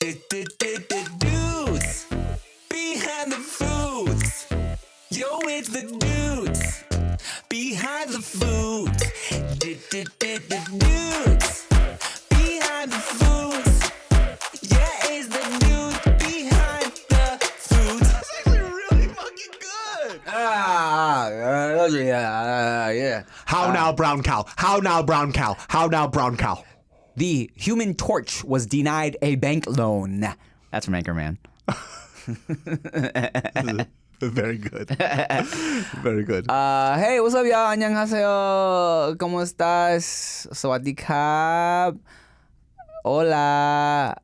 Dudes behind the foods. Yo, it's the dudes behind the foods. Dudes behind the foods. Yeah, it's the dudes behind the foods. That's actually really fucking good. Yeah. How now, brown cow? How now, brown cow? How now, brown cow? The Human Torch was denied a bank loan. That's from Anchorman. Very good. Very good. Hey, what's up, y'all? 안녕하세요. ¿Cómo estás? สวัสดีครับ Hola.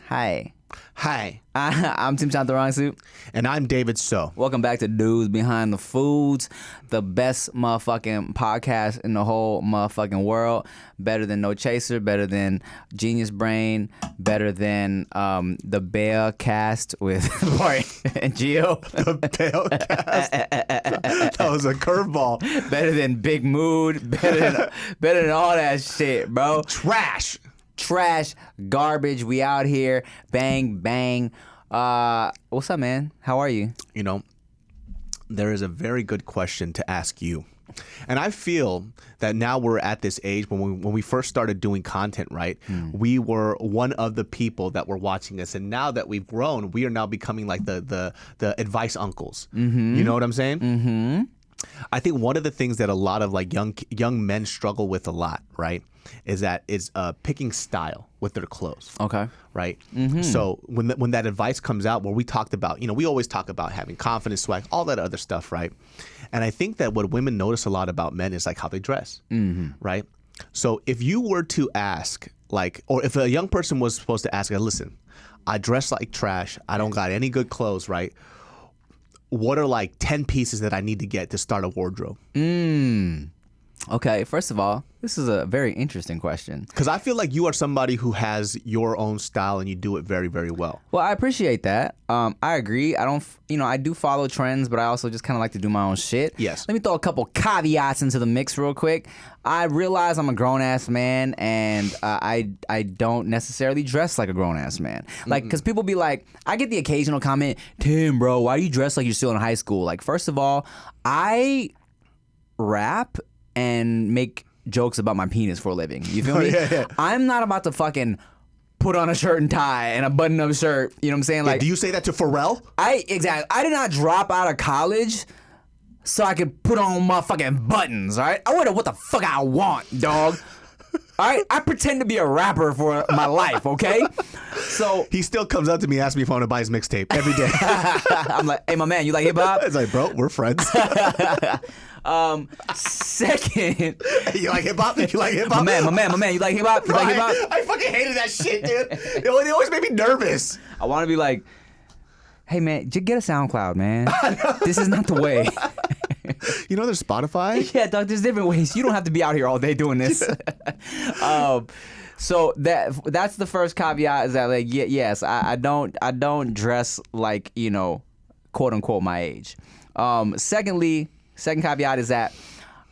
Hi. Hi. I'm Tim Chantarangsu. And I'm David So. Welcome back to Dudes Behind the Foods, the best motherfucking podcast in the whole motherfucking world. Better than No Chaser, better than Genius Brain, better than the Bear Cast with Bart and Gio. The Bale Cast. That was a curveball. Better than Big Mood, better than all that shit, bro. Trash, garbage. We out here, bang, bang. What's up, man? How are you? You know, there is a very good question to ask you. And I feel that now we're at this age when we first started doing content, right? We were one of the people that were watching us. And now that we've grown, we are now becoming like the advice uncles. Mm-hmm. You know what I'm saying? Mm-hmm. I think one of the things that a lot of like young men struggle with a lot, right, is picking style with their clothes. Okay. Right. Mm-hmm. So when that advice comes out, where we talked about, we always talk about having confidence, swag, all that other stuff, right? And I think that what women notice a lot about men is like how they dress, right? So if you were to ask, like, or if a young person was supposed to ask, listen, I dress like trash, I don't got any good clothes, right? What are like 10 pieces that I need to get to start a wardrobe? Okay, first of all, this is a very interesting question. Because I feel like you are somebody who has your own style and you do it very, very well. Well, I appreciate that. I agree. I do follow trends, but I also just kind of like to do my own shit. Yes. Let me throw a couple caveats into the mix real quick. I realize I'm a grown-ass man, and I don't necessarily dress like a grown-ass man. Like, because people be like, I get the occasional comment, Tim, bro, why do you dress like you're still in high school? Like, first of all, I rap and make jokes about my penis for a living. You feel me? Yeah. I'm not about to fucking put on a shirt and tie and a button-up shirt. You know what I'm saying? Like, do you say that to Pharrell? Exactly. I did not drop out of college so I could put on motherfucking buttons, all right? I wear what the fuck I want, dog. All right? I pretend to be a rapper for my life, okay? So he still comes up to me, asks me if I want to buy his mixtape every day. I'm like, hey, my man, you like hip-hop? It's like, bro, we're friends. Second, you like hip hop? You like hip hop? My man, you like hip hop? You like hip hop? I fucking hated that shit, dude. It always made me nervous. I want to be like, hey man, just get a SoundCloud, man. This is not the way. You know, there's Spotify. Yeah, dog. There's different ways. You don't have to be out here all day doing this. So that's the first caveat is that like yes, I don't dress like quote unquote my age. Second caveat is that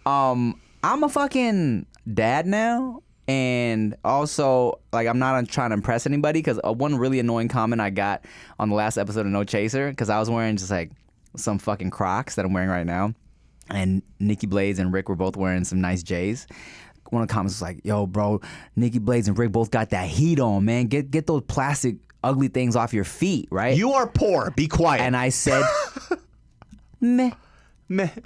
I'm a fucking dad now, and also like I'm not trying to impress anybody, because one really annoying comment I got on the last episode of No Chaser, because I was wearing just like some fucking Crocs that I'm wearing right now, and Nikki Blades and Rick were both wearing some nice J's. One of the comments was like, yo bro, Nikki Blades and Rick both got that heat on, man. Get those plastic ugly things off your feet, right? You are poor. Be quiet. And I said, meh.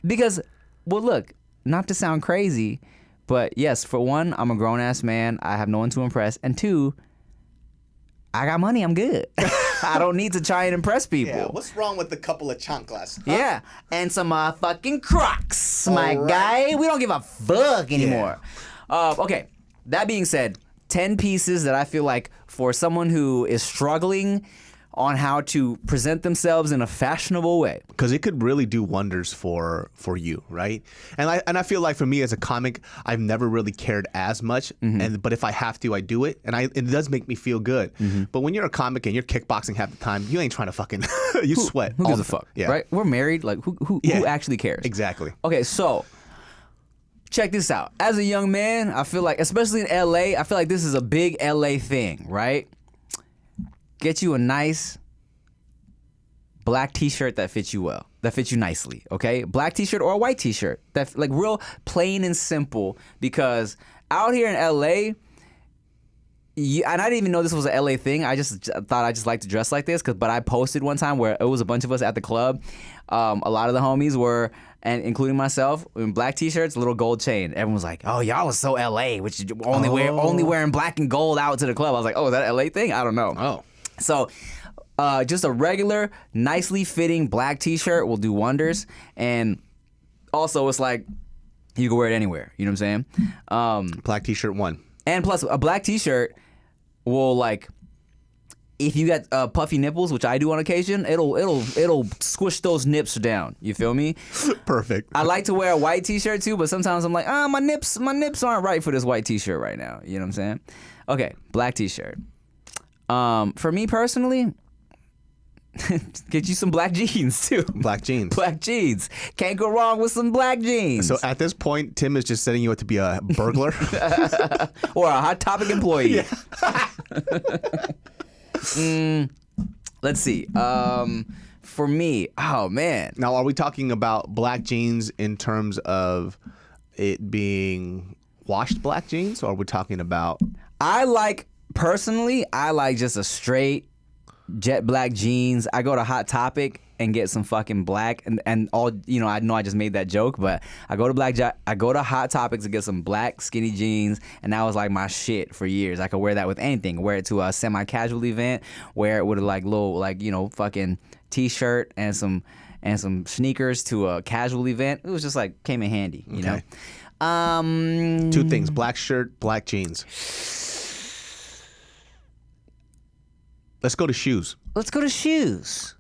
Because, well, look, not to sound crazy, but yes, for one, I'm a grown-ass man. I have no one to impress. And two, I got money. I'm good. I don't need to try and impress people. Yeah, what's wrong with a couple of chanclas? Huh? Yeah, and some fucking Crocs, my guy. We don't give a fuck anymore. Yeah. Okay, that being said, 10 pieces that I feel like for someone who is struggling on how to present themselves in a fashionable way, because it could really do wonders for you, right? And I feel like for me as a comic, I've never really cared as much, but if I have to, I do it, and it does make me feel good. But when you're a comic and you're kickboxing half the time, you ain't trying to fucking you sweat. Who gives a fuck? Yeah. Right? We're married. Like who actually cares? Exactly. Okay, so check this out. As a young man, I feel like, especially in LA, I feel like this is a big LA thing, right? Get you a nice black t-shirt that fits you well, that fits you nicely, okay? Black t-shirt or a white t-shirt, that like real plain and simple, because out here in LA, and I didn't even know this was an LA thing. I just thought I just like to dress like this, but I posted one time where it was a bunch of us at the club. A lot of the homies were, and including myself, in black t-shirts, little gold chain. Everyone was like, "Oh, y'all are so LA, which only wearing black and gold out to the club." I was like, "Oh, that LA thing? I don't know." Oh, so just a regular, nicely fitting black t-shirt will do wonders, and also it's like you can wear it anywhere. You know what I'm saying? black t-shirt one. And plus, a black t-shirt will, like, if you got puffy nipples, which I do on occasion, it'll squish those nips down. You feel me? Perfect. I like to wear a white t-shirt too, but sometimes I'm like, my nips aren't right for this white t-shirt right now. You know what I'm saying? Okay, black t-shirt. For me personally, get you some black jeans too. Black jeans. Black jeans. Can't go wrong with some black jeans. So at this point, Tim is just setting you up to be a burglar or a Hot Topic employee. Let's see. For me, oh man. Now, are we talking about black jeans in terms of it being washed black jeans, or are we talking about? Personally, I like just a straight jet black jeans. I go to Hot Topic and get some fucking black and all, you know I just made that joke, but I go to Hot Topics to get some black skinny jeans, and that was like my shit for years. I could wear that with anything. Wear it to a semi-casual event, wear it with a like little like, you know, fucking t-shirt and some sneakers to a casual event. It was just like came in handy, you know. Two things: black shirt, black jeans. Let's go to shoes. Let's go to shoes.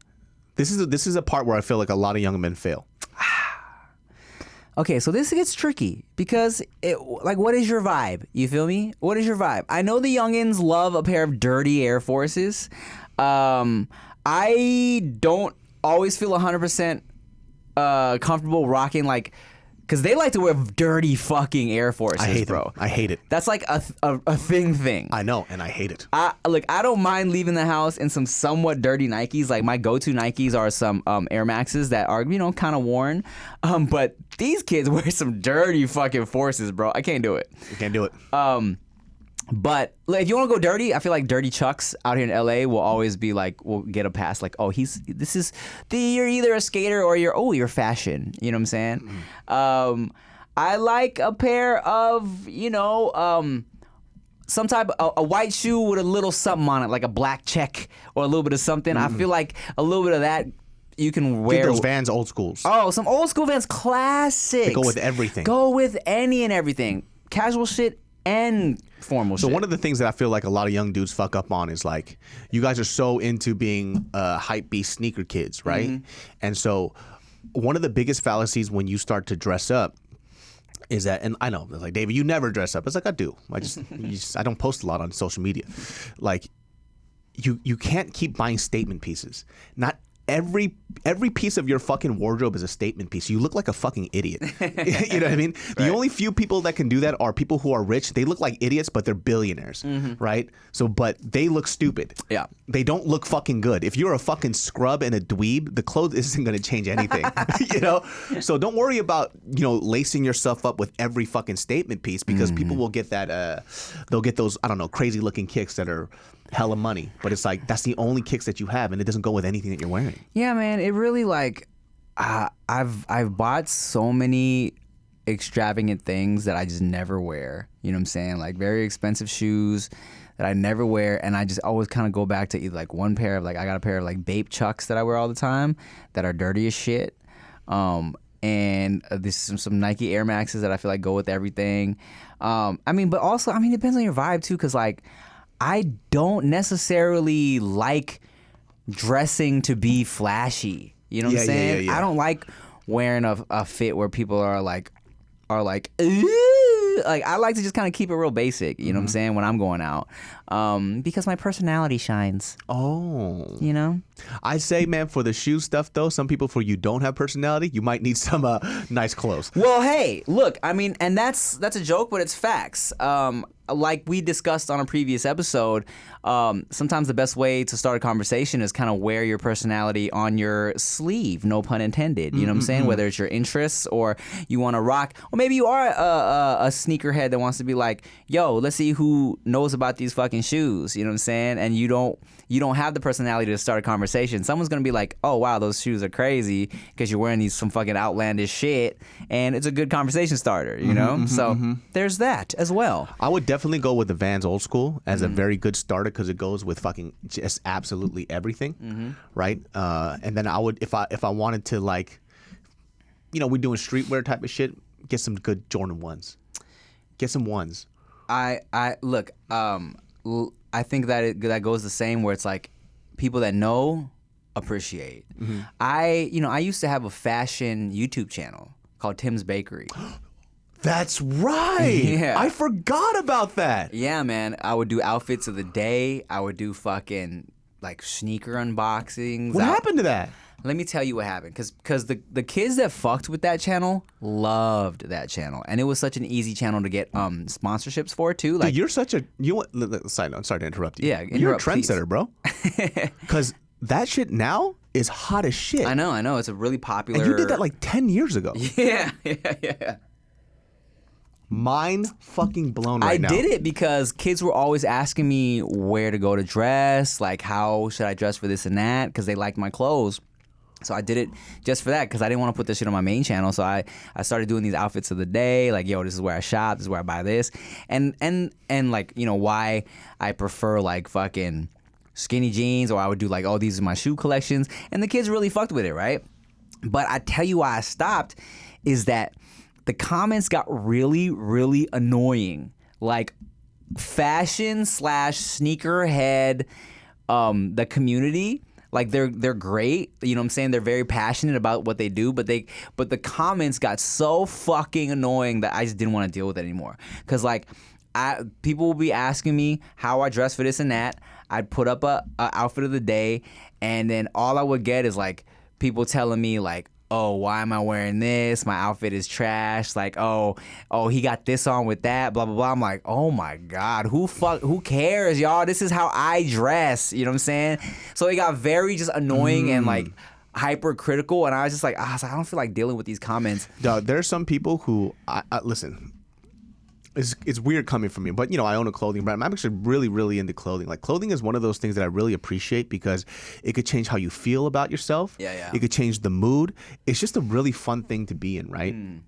This is a part where I feel like a lot of young men fail. Okay, so this gets tricky because what is your vibe? You feel me? What is your vibe? I know the youngins love a pair of dirty Air Forces. I don't always feel 100% comfortable rocking like, because they like to wear dirty fucking Air Forces, I hate bro. them. I hate it. That's like a thing. I know, and I hate it. I don't mind leaving the house in some somewhat dirty Nikes. Like my go-to Nikes are some Air Maxes that are, you know, kind of worn. But these kids wear some dirty fucking Forces, bro. I can't do it. You can't do it. But like, if you want to go dirty, I feel like dirty Chucks out here in LA will always be like, will get a pass. Like, oh, you're either a skater or you're fashion. You know what I'm saying? I like a pair of, you know, some type of a white shoe with a little something on it, like a black check or a little bit of something. I feel like a little bit of that you can wear. Get those Vans old schools. Oh, some old school Vans classics. They go with everything. Go with any and everything. Casual shit and formal shit. So one of the things that I feel like a lot of young dudes fuck up on is like, you guys are so into being hype beast sneaker kids, right? Mm-hmm. And so one of the biggest fallacies when you start to dress up is that, and I know, like, David, you never dress up. It's like, I do. I don't post a lot on social media. Like, you can't keep buying statement pieces. Not every piece of your fucking wardrobe is a statement piece. You look like a fucking idiot. You know what I mean? Right. The only few people that can do that are people who are rich. They look like idiots, but they're billionaires, right? So, but they look stupid. Yeah. They don't look fucking good. If you're a fucking scrub and a dweeb, the clothes isn't going to change anything, you know? So don't worry about, you know, lacing yourself up with every fucking statement piece, because people will get that, they'll get those, I don't know, crazy looking kicks that are hella money, but it's like that's the only kicks that you have, and it doesn't go with anything that you're wearing. Yeah, man, it really like I've bought so many extravagant things that I just never wear. You know what I'm saying? Like very expensive shoes that I never wear, and I just always kind of go back to either like one pair of like, I got a pair of like Bape Chucks that I wear all the time that are dirty as shit. And this some Nike Air Maxes that I feel like go with everything. But also, it depends on your vibe too, because like, I don't necessarily like dressing to be flashy. You know what I'm saying? Yeah. I don't like wearing a fit where people are like, ooh. like I like to just kind of keep it real basic. You know what I'm saying when I'm going out, because my personality shines. Oh. You know. I say, man, for the shoe stuff though, some people for you don't have personality, you might need some nice clothes. Well, hey, look, I mean, and that's a joke, but it's facts. Like we discussed on a previous episode, sometimes the best way to start a conversation is kind of wear your personality on your sleeve, no pun intended. You know what I'm saying? Whether it's your interests or you want to rock, or maybe you are a sneakerhead that wants to be like, yo, let's see who knows about these fucking shoes. You know what I'm saying? And you don't have the personality to start a conversation. Someone's gonna be like, oh wow, those shoes are crazy because you're wearing some fucking outlandish shit, and it's a good conversation starter. You know? So there's that as well. I would definitely go with the Vans Old School as a very good starter because it goes with fucking just absolutely everything, right? And then I would, if I wanted to, like, you know, we're doing streetwear type of shit, get some good Jordan 1s. Get some ones. I look, I think that goes the same where it's like people that know appreciate. I used to have a fashion YouTube channel called Tim's Bakery. That's right. Yeah. I forgot about that. Yeah, man. I would do outfits of the day. I would do fucking like sneaker unboxings. What happened to that? Let me tell you what happened. Because the kids that fucked with that channel loved that channel. And it was such an easy channel to get sponsorships for, too. Like, Dude, you're such a... Side note, I'm sorry to interrupt you. Yeah, you're a interrupt, please. trendsetter, bro. Because that shit now is hot as shit. I know. It's a really popular... And you did that like 10 years ago. Yeah. Mind fucking blown right now. I did it because kids were always asking me where to go to dress, like how should I dress for this and that, because they liked my clothes. So I did it just for that because I didn't want to put this shit on my main channel. So I started doing these outfits of the day, like, yo, this is where I shop, this is where I buy this, and like, you know, why I prefer like fucking skinny jeans, or I would do like, oh, these are my shoe collections, and the kids really fucked with it, right? But I tell you why I stopped is that the comments got really, really annoying. Like fashion / sneakerhead, the community, like they're great. You know what I'm saying? They're very passionate about what they do, but the comments got so fucking annoying that I just didn't want to deal with it anymore. Cause like people will be asking me how I dress for this and that. I'd put up a outfit of the day, and then all I would get is like people telling me like, oh, why am I wearing this? My outfit is trash. Like, oh, he got this on with that, blah, blah, blah. I'm like, oh my God, who cares, y'all? This is how I dress. You know what I'm saying? So it got very just annoying and like hypercritical. And I was like, I don't feel like dealing with these comments. Dog, there are some people who, listen, it's weird coming from me, but you know, I own a clothing brand. I'm actually really, really into clothing. Like, clothing is one of those things that I really appreciate because it could change how you feel about yourself. Yeah. It could change the mood. It's just a really fun thing to be in, right? And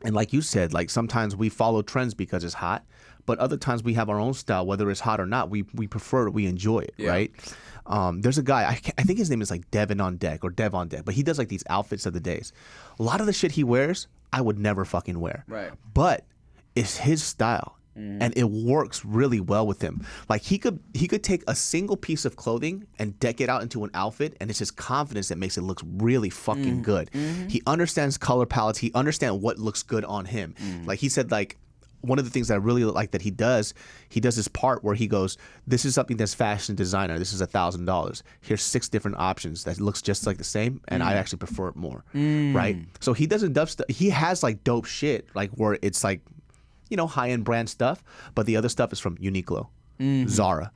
like you said, like sometimes we follow trends because it's hot, but other times we have our own style, whether it's hot or not. We prefer it, we enjoy it, right? There's a guy, I think his name is like Dev on Deck, but he does like these outfits of the days. A lot of the shit he wears, I would never fucking wear. Right. But it's his style, and it works really well with him. Like he could take a single piece of clothing and deck it out into an outfit, and it's his confidence that makes it look really fucking good. He understands color palettes. He understands what looks good on him. Like he said, like one of the things that I really like that he does this part where he goes, this is something that's fashion designer. This is $1,000. Here's 6 different options that looks just like the same, and I actually prefer it more, right? So he doesn't dope stuff. He has like dope shit, like where it's like, you know, high-end brand stuff, but the other stuff is from Uniqlo, Zara.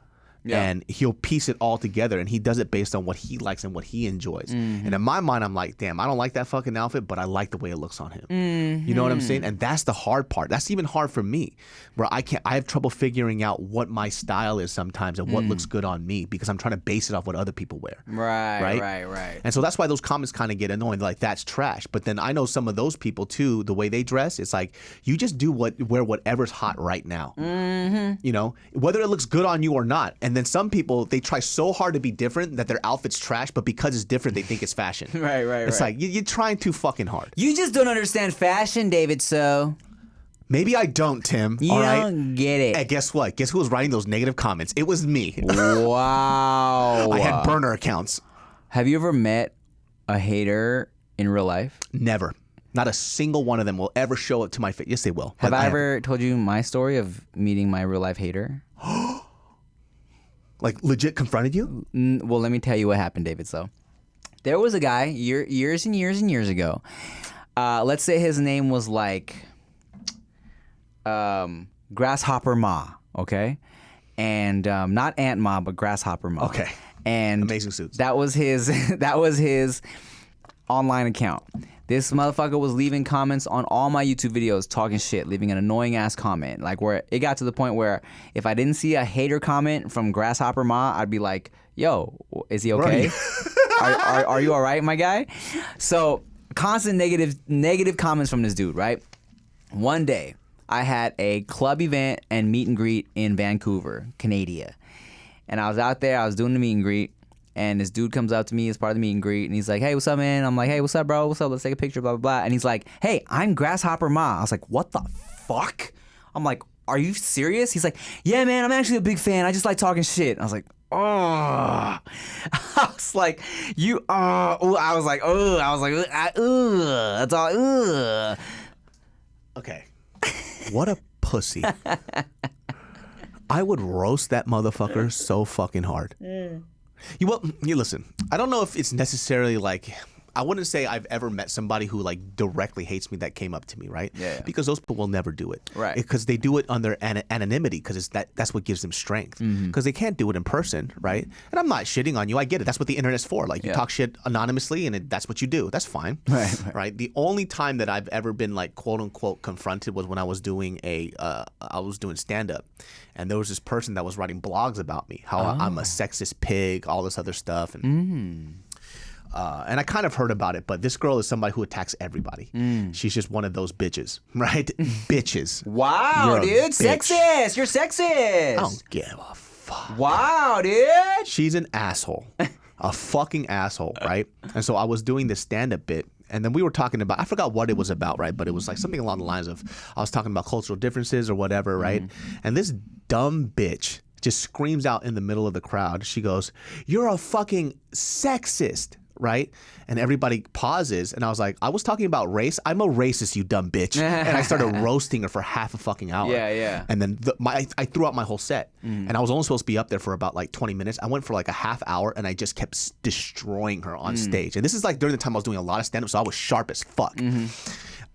Yeah. And he'll piece it all together, and he does it based on what he likes and what he enjoys. And in my mind, I'm like, damn, I don't like that fucking outfit, but I like the way it looks on him. You know what I'm saying? And that's the hard part. That's even hard for me, where I have trouble figuring out what my style is sometimes and what looks good on me, because I'm trying to base it off what other people wear. Right. And so that's why those comments kind of get annoying. Like, that's trash. But then I know some of those people too, the way they dress, it's like, you just wear whatever's hot right now. You know, whether it looks good on you or not. And then some people, they try so hard to be different that their outfit's trash, but because it's different, they think it's fashion. It's like, you're trying too fucking hard. You just don't understand fashion, David, so... Maybe I don't, Tim. You don't get it. Hey, guess what? Guess who was writing those negative comments? It was me. Wow. I had burner accounts. Have you ever met a hater in real life? Never. Not a single one of them will ever show up to my face. Yes, they will. Have But I ever told you my story of meeting my real life hater? like legit confronted you? Well, let me tell you what happened, David. So there was a guy years and years and years ago. Let's say his name was like Grasshopper Ma, okay? And not Ant Ma, but Grasshopper Ma. Okay. And Amazing suits. That was his that was his online account. This motherfucker was leaving comments on all my YouTube videos talking shit, leaving an annoying ass comment. Like where it got to the point where if I didn't see a hater comment from Grasshopper Ma, I'd be like, yo, is he okay? Are you all right, my guy? So constant negative comments from this dude, right? One day, I had a club event and meet and greet in Vancouver, Canada. And I was out there, I was doing the meet and greet, and this dude comes up to me as part of the meet and greet, and he's like, hey, what's up, man? I'm like, hey, what's up, bro? What's up? Let's take a picture, blah, blah, blah. And he's like, hey, I'm Grasshopper Ma. I was like, what the fuck? I'm like, are you serious? He's like, yeah, man, I'm actually a big fan. I just like talking shit. I was like, oh. I was like, I was like, that's all, Okay. What a pussy. I would roast that motherfucker so fucking hard. You listen, I don't know if it's necessarily like, I wouldn't say I've ever met somebody who like directly hates me that came up to me, right? Yeah. Because those people will never do it. Right. Because they do it under anonymity because that's what gives them strength. Because they can't do it in person, right? And I'm not shitting on you. I get it. That's what the internet's for. Like you talk shit anonymously and that's what you do. That's fine. Right. The only time that I've ever been like quote unquote confronted was when I was doing stand up. And there was this person that was writing blogs about me, how I'm a sexist pig, all this other stuff. And I kind of heard about it, but this girl is somebody who attacks everybody. She's just one of those bitches, right? Bitches. Wow, dude. Sexist. You're sexist. I don't give a fuck. Wow, dude. She's an asshole. A fucking asshole, right? And so I was doing this stand-up bit, and then we were talking about, I forgot what it was about, right? But it was like something along the lines of, I was talking about cultural differences or whatever, right? And this dumb bitch just screams out in the middle of the crowd. She goes, you're a fucking sexist. Right? And everybody pauses, and I was like, I was talking about race. I'm a racist, you dumb bitch. And I started roasting her for half a fucking hour. Yeah. And then I threw out my whole set, and I was only supposed to be up there for about like 20 minutes. I went for like a half hour, and I just kept destroying her on stage. And this is like during the time I was doing a lot of stand-up, so I was sharp as fuck.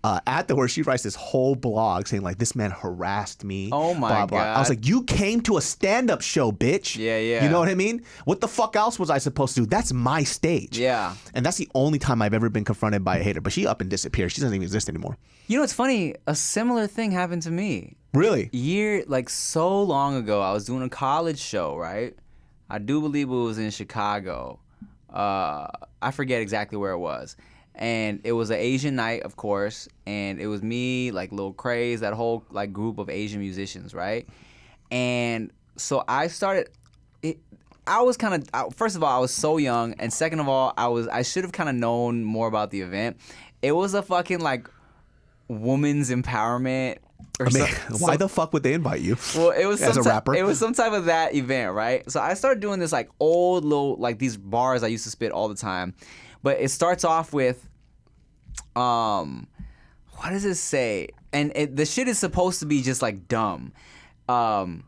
Afterwards, she writes this whole blog saying like, this man harassed me. Oh my blah, blah. God. I was like, you came to a stand-up show, bitch. Yeah. You know what I mean? What the fuck else was I supposed to do? That's my stage. Yeah. And that's the only time I've ever been confronted by a hater. But she up and disappeared. She doesn't even exist anymore. You know, it's funny. A similar thing happened to me. Really? So long ago, I was doing a college show, right? I do believe it was in Chicago. I forget exactly where it was. And it was an Asian night, of course, and it was me, like Lil Craze, that whole like group of Asian musicians, right? And so I started. I was kind of, first of all, I was so young, and second of all, I should have kind of known more about the event. It was a fucking like woman's empowerment. Why the fuck would they invite you? Well, it was as a rapper. It was some type of that event, right? So I started doing this like old little like these bars I used to spit all the time. But it starts off with, what does it say? And the shit is supposed to be just like dumb, and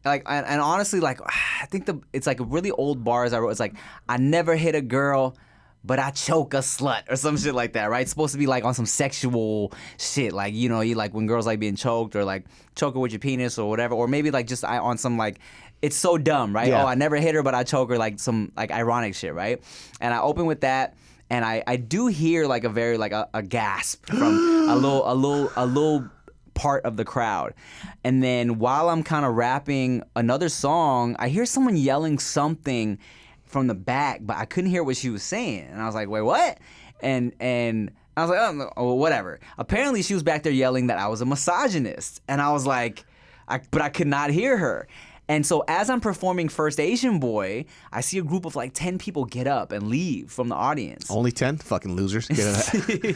honestly, like I think it's like really old bars I wrote. It's like, I never hit a girl, but I choke a slut or some shit like that, right? It's supposed to be like on some sexual shit, like you like when girls like being choked or like choke her with your penis or whatever, or maybe like just on some like. It's so dumb, right? Yeah. Oh, I never hit her, but I choke her, like some like ironic shit, right? And I open with that, and I do hear like a very like a gasp from a little part of the crowd, and then while I'm kind of rapping another song, I hear someone yelling something from the back, but I couldn't hear what she was saying, and I was like, wait, what? And I was like, oh, whatever. Apparently, she was back there yelling that I was a misogynist, and I was like, but I could not hear her. And so as I'm performing First Asian Boy, I see a group of like 10 people get up and leave from the audience. Only 10? Fucking losers.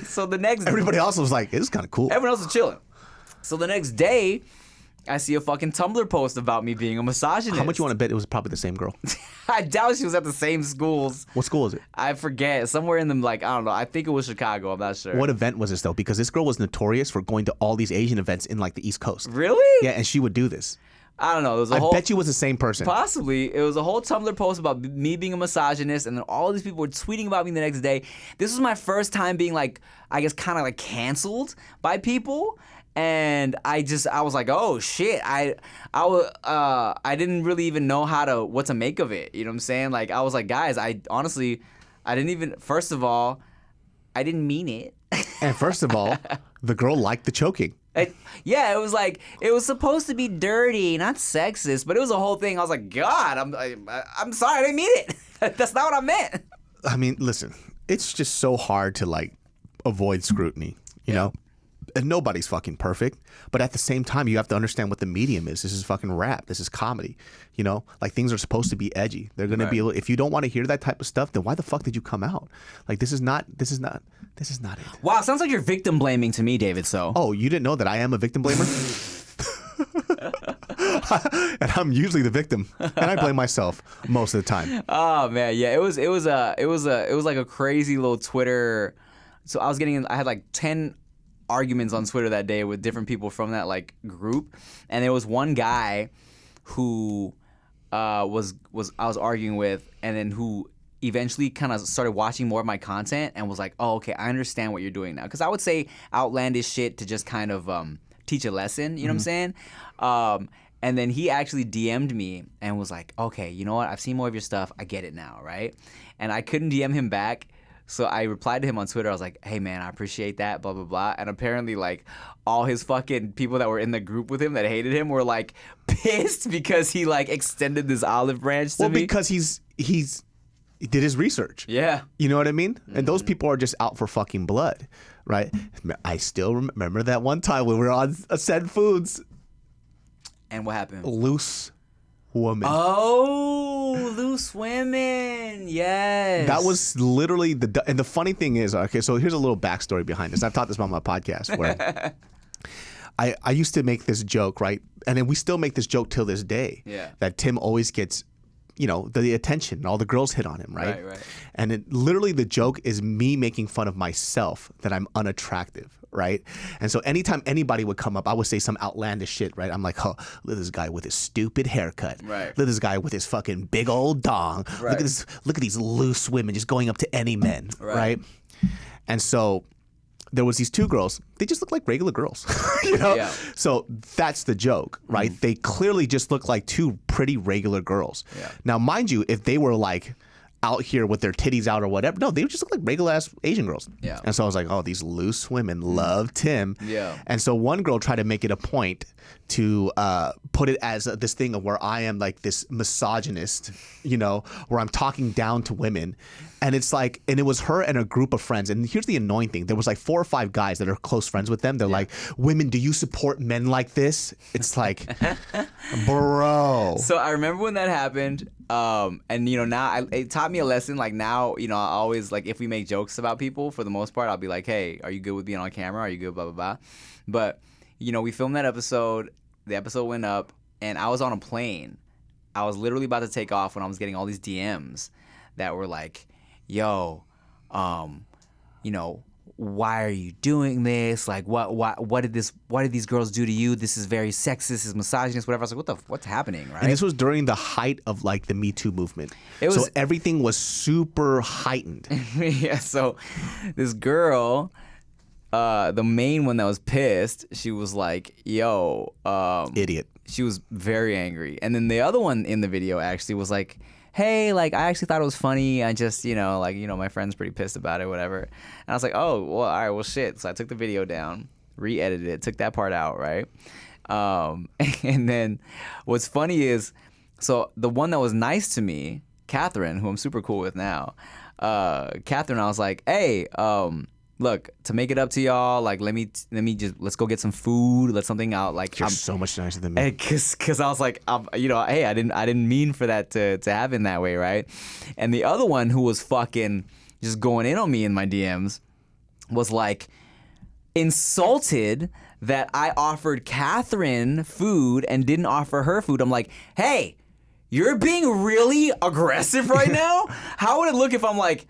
So the next Everybody else was like, it's kind of cool. Everyone else was chilling. So the next day, I see a fucking Tumblr post about me being a misogynist. How much you want to bet it was probably the same girl? I doubt she was at the same schools. What school is it? I forget. Somewhere in the, like, I don't know. I think it was Chicago. I'm not sure. What event was this, though? Because this girl was notorious for going to all these Asian events in, like, the East Coast. Really? Yeah, and she would do this. I don't know. It was I bet you it was the same person. Possibly. It was a whole Tumblr post about me being a misogynist, and then all these people were tweeting about me the next day. This was my first time being, like, I guess kind of like canceled by people. And I was like, oh shit, I didn't really even know what to make of it. You know what I'm saying? Like, I was like, guys, first of all, I didn't mean it. And first of all, the girl liked the choking. It was like, it was supposed to be dirty, not sexist, but it was a whole thing. I was like, God, I'm sorry, I didn't mean it. That's not what I meant. I mean, listen, it's just so hard to, like, avoid scrutiny, you know? And nobody's fucking perfect, but at the same time, you have to understand what the medium is. This is fucking rap. This is comedy. You know, like, things are supposed to be edgy. They're gonna be. If you don't want to hear that type of stuff, then why the fuck did you come out? Like, this is not it. Wow, sounds like you're victim blaming to me, David. So. Oh, you didn't know that I am a victim blamer? And I'm usually the victim, and I blame myself most of the time. Oh man, yeah, it was like a crazy little Twitter. So I had like 10 arguments on Twitter that day with different people from that, like, group, and there was one guy who I was arguing with, and then who eventually kind of started watching more of my content and was like, oh, okay, I understand what you're doing now, because I would say outlandish shit to just kind of teach a lesson, you know what I'm saying? And then he actually DM'd me and was like, okay, you know what, I've seen more of your stuff, I get it now, right? And I couldn't DM him back. So I replied to him on Twitter. I was like, hey, man, I appreciate that, blah, blah, blah. And apparently, like, all his fucking people that were in the group with him that hated him were, like, pissed because he, like, extended this olive branch to me. Well, because he did his research. Yeah. You know what I mean? And those people are just out for fucking blood, right? I still remember that one time when we were on Ascend Foods. And what happened? Loose woman. Oh, loose women. Yes. That was literally and the funny thing is, okay, so here's a little backstory behind this. I've taught this about my podcast where I used to make this joke, right? And then we still make this joke till this day. Yeah. That Tim always gets, you know, the attention, and all the girls hit on him, right? Right. And literally the joke is me making fun of myself that I'm unattractive, right? And so anytime anybody would come up, I would say some outlandish shit, right? I'm like, oh, look at this guy with his stupid haircut. Right. Look at this guy with his fucking big old dong. Right. Look at these loose women just going up to any men, right? And so there was these two girls. They just look like regular girls, you know? Yeah. So that's the joke, right? They clearly just look like two pretty regular girls. Yeah. Now, mind you, if they were like out here with their titties out or whatever, no, they just look like regular ass Asian girls. Yeah. And so I was like, oh, these loose women love Tim. Yeah. And so one girl tried to make it a point to put it as this thing of where I am like this misogynist, you know, where I'm talking down to women. And it's like, and it was her and a group of friends. And here's the annoying thing. There was like 4 or 5 guys that are close friends with them. They're like, women, do you support men like this? It's like, bro. So I remember when that happened. And, you know, now it taught me a lesson. Like, now, you know, I always, like, if we make jokes about people, for the most part, I'll be like, hey, are you good with being on camera? Are you good? Blah, blah, blah. But, you know, we filmed that episode. The episode went up, and I was on a plane. I was literally about to take off when I was getting all these DMs that were like, yo, you know, why are you doing this? Like, what did these girls do to you? This is very sexist, this is misogynist, whatever. I was like, what's happening, right? And this was during the height of like the Me Too movement. So everything was super heightened. Yeah, so this girl, the main one that was pissed, she was like, yo, Idiot. She was very angry. And then the other one in the video actually was like, hey, like, I actually thought it was funny. I just, you know, like, you know, my friend's pretty pissed about it, whatever. And I was like, oh, well, all right, well, shit. So I took the video down, re-edited it, took that part out, right? And then what's funny is, so the one that was nice to me, Catherine, who I'm super cool with now, Catherine, I was like, hey, look, to make it up to y'all, like, let's go get some food, let something out. Like, You're so much nicer than me. Because I was like, you know, hey, I didn't mean for that to happen that way, right? And the other one who was fucking just going in on me in my DMs was like insulted that I offered Catherine food and didn't offer her food. I'm like, hey, you're being really aggressive right now? How would it look if I'm like,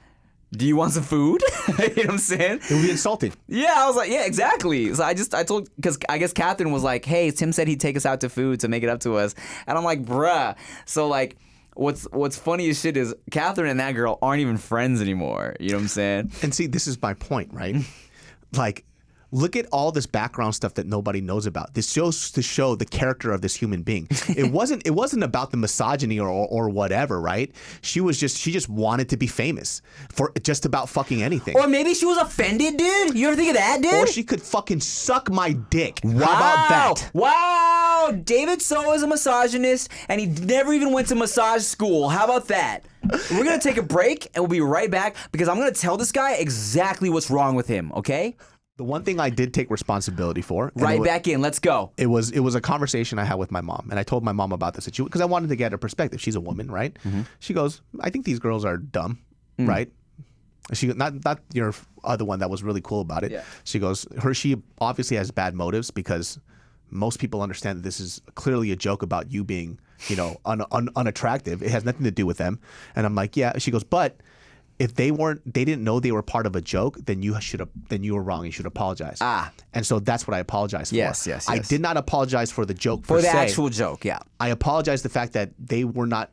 do you want some food? You know what I'm saying? It would be insulting. Yeah, I was like, yeah, exactly. So I told, because I guess Catherine was like, hey, Tim said he'd take us out to food to make it up to us. And I'm like, bruh. So like, what's funny as shit is Catherine and that girl aren't even friends anymore. You know what I'm saying? And see, this is my point, right? Like, look at all this background stuff that nobody knows about. This shows to show the character of this human being. It wasn't about the misogyny or whatever, right? She just wanted to be famous for just about fucking anything. Or maybe she was offended, dude. You ever think of that, dude? Or she could fucking suck my dick. Wow. How about that? Wow. David So is a misogynist, and he never even went to massage school. How about that? We're going to take a break, and we'll be right back, because I'm going to tell this guy exactly what's wrong with him, okay? The one thing I did take responsibility for. Back in. Let's go. It was a conversation I had with my mom, and I told my mom about this situation because I wanted to get her perspective. She's a woman, right? Mm-hmm. She goes, I think these girls are dumb, right? She not your other one that was really cool about it. Yeah. She goes, she obviously has bad motives because most people understand that this is clearly a joke about you being, unattractive. It has nothing to do with them. And I'm like, yeah. She goes, but if they didn't know they were part of a joke, then you were wrong. You should apologize. And so that's what I apologize for. Yes. I did not apologize for the joke for the actual joke. Yeah. I apologize the fact that they were not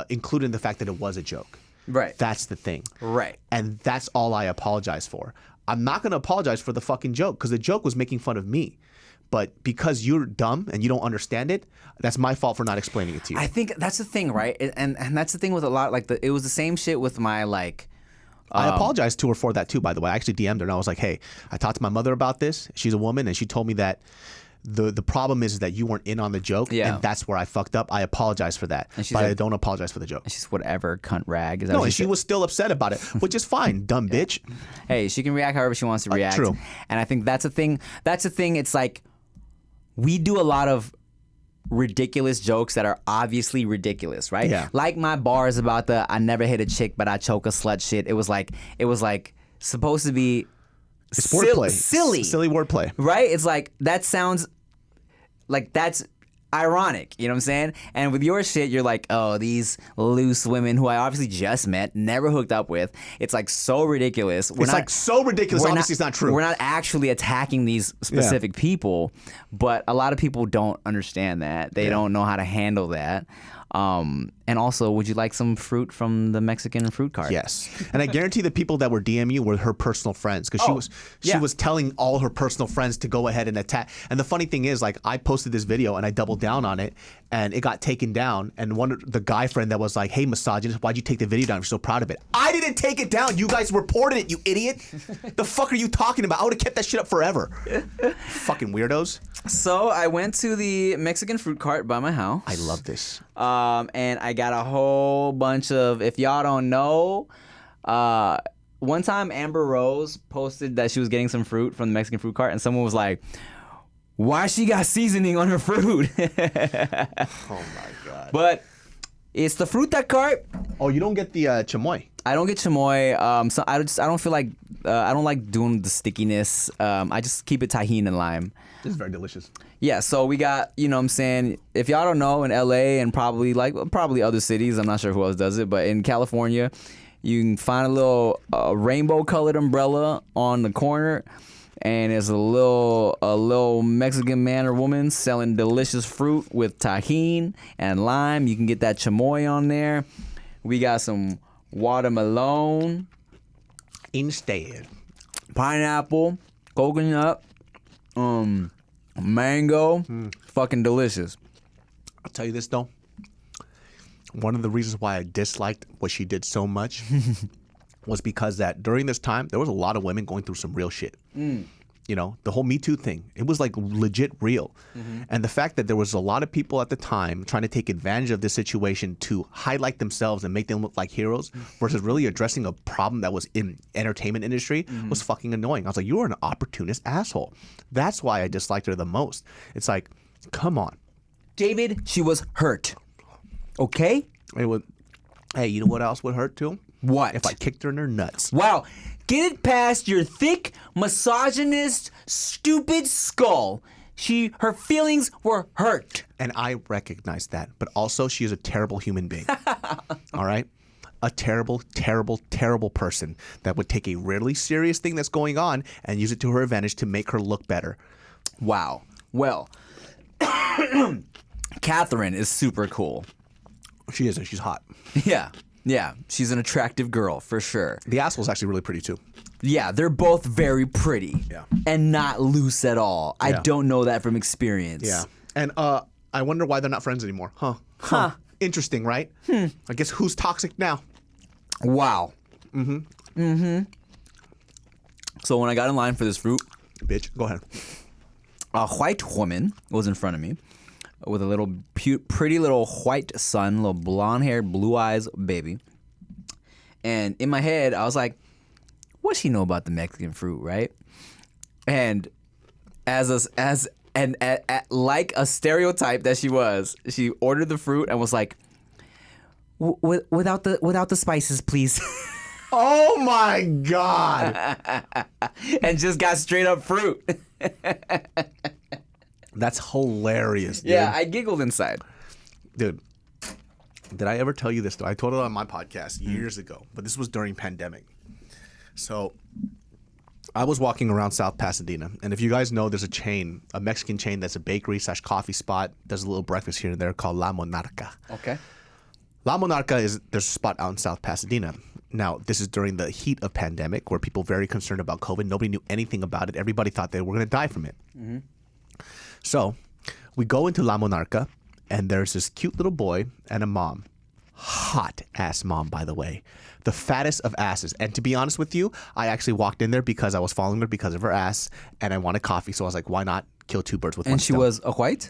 included in the fact that it was a joke. Right. That's the thing. Right. And that's all I apologize for. I'm not going to apologize for the fucking joke because the joke was making fun of me. But because you're dumb and you don't understand it, that's my fault for not explaining it to you. I think that's the thing, right? And that's the thing with a lot, like it was the same shit with my like. I apologized to her for that too, by the way. I actually DM'd her and I was like, hey, I talked to my mother about this. She's a woman and she told me that the problem is that you weren't in on the joke, and that's where I fucked up. I apologize for that, but I don't apologize for the joke. She's whatever, cunt rag. Is that no, and she was still upset about it, which is fine, dumb bitch. Hey, she can react however she wants to react. True. And I think that's the thing. That's the thing. It's like we do a lot of ridiculous jokes that are obviously ridiculous, right? Yeah. Like my bars about the I never hit a chick, but I choke a slut shit. It was like supposed to be wordplay. Silly wordplay. Right? It's like that sounds like that's ironic, you know what I'm saying? And with your shit, you're like, oh, these loose women who I obviously just met, never hooked up with. It's like so ridiculous. So ridiculous. Obviously, it's not true. We're not actually attacking these specific people, but a lot of people don't understand that. They don't know how to handle that. And also, would you like some fruit from the Mexican fruit cart? Yes. And I guarantee the people that were DMing you were her personal friends because she was telling all her personal friends to go ahead and attack. And the funny thing is, like, I posted this video and I doubled down on it and it got taken down. And the guy friend that was like, hey, misogynist, why'd you take the video down? I'm so proud of it. I didn't take it down. You guys reported it, you idiot. The fuck are you talking about? I would have kept that shit up forever. Fucking weirdos. So I went to the Mexican fruit cart by my house. I love this. And I got a whole bunch of, if y'all don't know, one time Amber Rose posted that she was getting some fruit from the Mexican fruit cart, and someone was like, why she got seasoning on her fruit? Oh my God. But it's the fruta cart. Oh, you don't get the chamoy? I don't get chamoy. So I don't feel like, I don't like doing the stickiness. I just keep it tahini and lime. This is very delicious. Yeah, so we got, you know what I'm saying, if y'all don't know, in LA and probably other cities, I'm not sure who else does it, but in California, you can find a little rainbow colored umbrella on the corner, and there's a little Mexican man or woman selling delicious fruit with tahini and lime. You can get that chamoy on there. We got some watermelon. Instead. Pineapple, coconut, mango, fucking delicious. I'll tell you this though. One of the reasons why I disliked what she did so much was because that during this time there was a lot of women going through some real shit. You know, the whole Me Too thing. It was like legit real. And the fact that there was a lot of people at the time trying to take advantage of this situation to highlight themselves and make them look like heroes versus really addressing a problem that was in entertainment industry was fucking annoying. I was like, you're an opportunist asshole. That's why I disliked her the most. It's like, come on. David, she was hurt. Okay? It would, hey, you know what else would hurt too? What? If I kicked her in her nuts. Wow. Get it past your thick, misogynist, stupid skull. Her feelings were hurt. And I recognize that. But also, she is a terrible human being. All right? A terrible, terrible, terrible person that would take a really serious thing that's going on and use it to her advantage to make her look better. Wow. Well, Catherine is super cool. She is. She's hot. Yeah. Yeah. She's an attractive girl, for sure. The asshole's actually really pretty, too. Yeah, they're both very pretty. Yeah. And not loose at all. I Yeah. don't know that from experience. Yeah. And I wonder why they're not friends anymore. Huh. Interesting, right? I guess who's toxic now? Wow. So when I got in line for this fruit, Bitch, go ahead. a white woman was in front of me with a little pretty little white son, little blonde haired, blue eyes baby. And in my head, I was like, what she know about the Mexican fruit, right? And like a stereotype that she was, she ordered the fruit and was like, without the spices, please. Oh my God. And just got straight up fruit. That's hilarious, dude. Yeah, I giggled inside. Dude, did I ever tell you this? Though I told it on my podcast years ago, but this was during pandemic. So I was walking around South Pasadena, and if you guys know, there's a Mexican chain that's a bakery / coffee spot, does a little breakfast here and there called La Monarca. Okay. La Monarca there's a spot out in South Pasadena. Now, this is during the heat of pandemic where people very concerned about COVID. Nobody knew anything about it. Everybody thought they were going to die from it. Mm-hmm. So we go into La Monarca, and there's this cute little boy and a mom. Hot ass mom, by the way. The fattest of asses. And to be honest with you, I actually walked in there because I was following her because of her ass, and I wanted coffee. So I was like, why not kill two birds with one stone? And she was a white?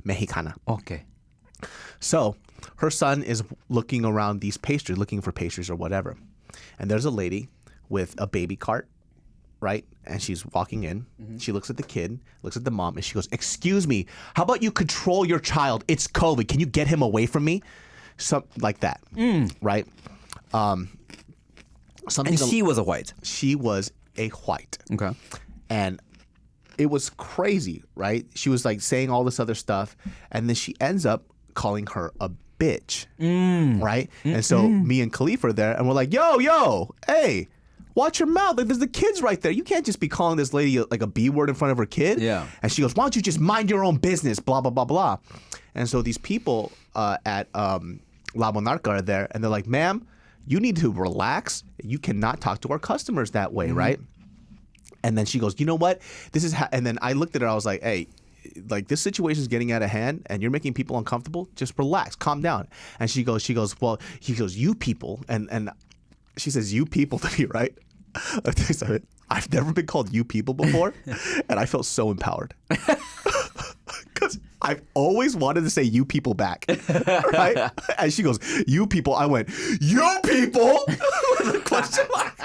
Mexicana. Okay. So her son is looking around these pastries, looking for pastries or whatever. And there's a lady with a baby cart, right? And she's walking in. Mm-hmm. She looks at the kid, looks at the mom, and she goes, excuse me, how about you control your child? It's COVID. Can you get him away from me? Something like that, right? And she was a white. She was a white. Okay. And it was crazy, right? She was like saying all this other stuff, and then she ends up calling her a bitch, right? And so me and Khalif are there, and we're like, yo, hey, watch your mouth. Like, there's the kids right there. You can't just be calling this lady like a B word in front of her kid. Yeah. And she goes, why don't you just mind your own business, blah, blah, blah, blah. And so these people at La Monarca are there, and they're like, ma'am, you need to relax. You cannot talk to our customers that way, right? And then she goes, you know what? This is and then I looked at her, I was like, hey, like this situation is getting out of hand and you're making people uncomfortable. Just relax, calm down. And she goes, well, he goes, you people, and she says, you people to me, right? I'll tell you something. I've never been called you people before, and I felt so empowered. Because I've always wanted to say you people back, right? And she goes, you people. I went, you people? With a question mark.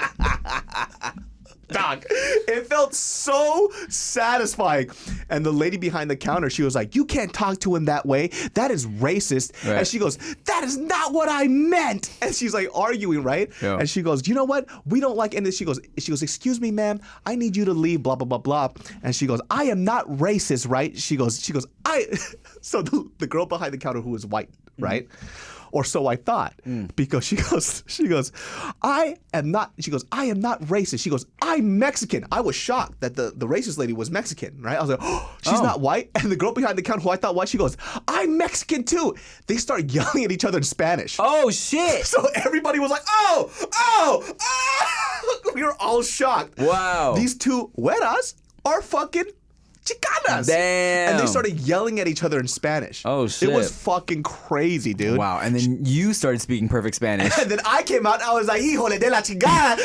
Dog, it felt so satisfying. And the lady behind the counter, she was like, you can't talk to him that way. That is racist. Right. And she goes, that is not what I meant. And she's like arguing, right? Yeah. And she goes, you know what? We don't like, and then she goes, excuse me, ma'am, I need you to leave, blah, blah, blah, blah. And she goes, I am not racist, right? She goes, so the girl behind the counter who is white, right? Or so I thought, because she goes, I am not racist. She goes, I'm Mexican. I was shocked that the racist lady was Mexican, right? I was like, oh, she's not white. And the girl behind the counter who I thought white, she goes, I'm Mexican too. They start yelling at each other in Spanish. Oh, shit. So everybody was like, oh. We were all shocked. Wow. These two güeras are fucking Chicanas. Damn. And they started yelling at each other in Spanish. Oh, shit. It was fucking crazy, dude. Wow. And then you started speaking perfect Spanish. And then I came out, I was like, híjole de la chingada.